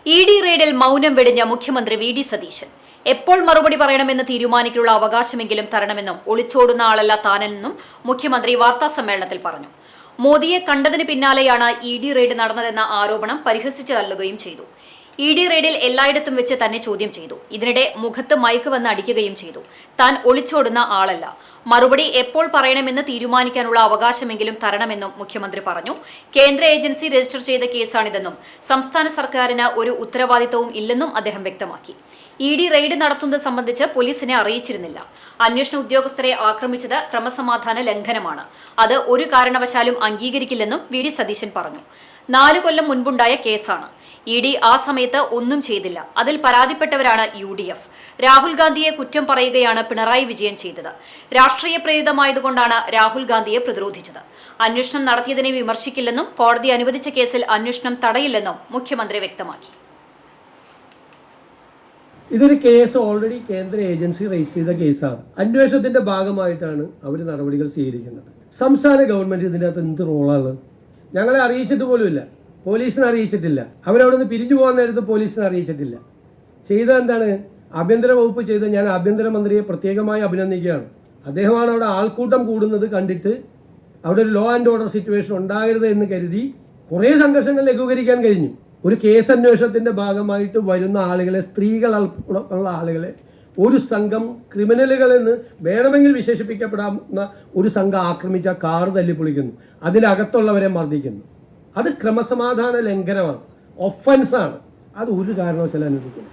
ED റെയ്ഡിൽ മൗനം വെടിഞ്ഞ മുഖ്യമന്ത്രി വി ഡി സതീശൻ എപ്പോൾ മറുപടി പറയണമെന്ന് തീരുമാനിക്കാനുള്ള അവകാശമെങ്കിലും തരണമെന്നും ഒളിച്ചോടുന്ന ആളല്ല താനെന്നും മുഖ്യമന്ത്രി വാർത്താസമ്മേളനത്തിൽ പറഞ്ഞു. മോദിയെ കണ്ടതിന് പിന്നാലെയാണ് ED റെയ്ഡ് നടന്നതെന്ന ആരോപണം പരിഹസിച്ചു തള്ളുകയും ചെയ്തു. ED റെയ്ഡിൽ എല്ലായിടത്തും വെച്ച് തന്നെ ചോദ്യം ചെയ്തു. ഇതിനിടെ മുഖത്ത് മൈക്ക് വന്ന് അടിക്കുകയും ചെയ്തു. താൻ ഒളിച്ചോടുന്ന ആളല്ല, മറുപടി എപ്പോൾ പറയണമെന്ന് തീരുമാനിക്കാനുള്ള അവകാശമെങ്കിലും തരണമെന്നും മുഖ്യമന്ത്രി പറഞ്ഞു. കേന്ദ്ര ഏജൻസി രജിസ്റ്റർ ചെയ്ത കേസാണിതെന്നും സംസ്ഥാന സർക്കാരിന് ഒരു ഉത്തരവാദിത്തവും ഇല്ലെന്നും അദ്ദേഹം വ്യക്തമാക്കി. ED റെയ്ഡ് നടത്തുന്നത് സംബന്ധിച്ച് പോലീസിനെ അറിയിച്ചിരുന്നില്ല. അന്വേഷണ ഉദ്യോഗസ്ഥരെ ആക്രമിച്ചത് ക്രമസമാധാന ലംഘനമാണ്. അത് ഒരു കാരണവശാലും അംഗീകരിക്കില്ലെന്നും വി ഡി സതീശൻ പറഞ്ഞു. 4 കൊല്ലം മുൻപുണ്ടായ കേസാണ്. ED ആ സമയത്ത് ഒന്നും ചെയ്തില്ല. അതിൽ പരാതിപ്പെട്ടവരാണ് UDF. രാഹുൽ ഗാന്ധിയെ കുറ്റം പറയുകയാണ് പിണറായി വിജയൻ ചെയ്തത്. രാഷ്ട്രീയ പ്രേരിതമായതുകൊണ്ടാണ് രാഹുൽ ഗാന്ധിയെ പ്രതിരോധിച്ചത്. അന്വേഷണം നടത്തിയതിനെ വിമർശിക്കില്ലെന്നും കോടതി അനുവദിച്ച കേസിൽ അന്വേഷണം തടയില്ലെന്നും മുഖ്യമന്ത്രി വ്യക്തമാക്കി. ഇതൊരു കേസ് ഓൾറെഡി കേന്ദ്ര ഏജൻസി രജിസ്റ്റർ ചെയ്ത കേസാണ്. അന്വേഷണത്തിന്റെ ഭാഗമായിട്ടാണ് അവർ നടപടികൾ സ്വീകരിക്കുന്നത്. സംസ്ഥാന ഗവൺമെന്റ് ഇതിൻ്റെ അകത്ത് എന്ത് റോളാണ്? ഞങ്ങളെ അറിയിച്ചിട്ട് പോലുമില്ല, പോലീസിനെ അറിയിച്ചിട്ടില്ല. അവരവിടെ നിന്ന് പിരിഞ്ഞു പോകാൻ നേരത്ത് പോലീസിനെ അറിയിച്ചിട്ടില്ല. ചെയ്തത് എന്താണ്? ആഭ്യന്തര വകുപ്പ് ചെയ്ത് ഞാൻ ആഭ്യന്തരമന്ത്രിയെ പ്രത്യേകമായി അഭിനന്ദിക്കുകയാണ്. അദ്ദേഹമാണ് അവിടെ ആൾക്കൂട്ടം കൂടുന്നത് കണ്ടിട്ട് അവിടെ ഒരു ലോ ആൻഡ് ഓർഡർ സിറ്റുവേഷൻ ഉണ്ടാകരുത് എന്ന് കരുതി കുറേ സംഘർഷങ്ങൾ ലഘൂകരിക്കാൻ കഴിഞ്ഞു. ഒരു കേസ് അന്വേഷണത്തിന്റെ ഭാഗമായിട്ട് വരുന്ന ആളുകളെ, സ്ത്രീകൾ ഉള്ള ആളുകളെ ഒരു സംഘം ക്രിമിനലുകളെന്ന് വേണമെങ്കിൽ വിശേഷിപ്പിക്കപ്പെടാവുന്ന ഒരു സംഘം ആക്രമിച്ച കാർ തല്ലിപ്പൊളിക്കുന്നു, അതിനകത്തുള്ളവരെ മർദ്ദിക്കുന്നു. അത് ക്രമസമാധാന ലംഘനമാണ്, ഒഫൻസാണ്. അത് ഒരു കാരണവശാലും അനുവദിക്കില്ല.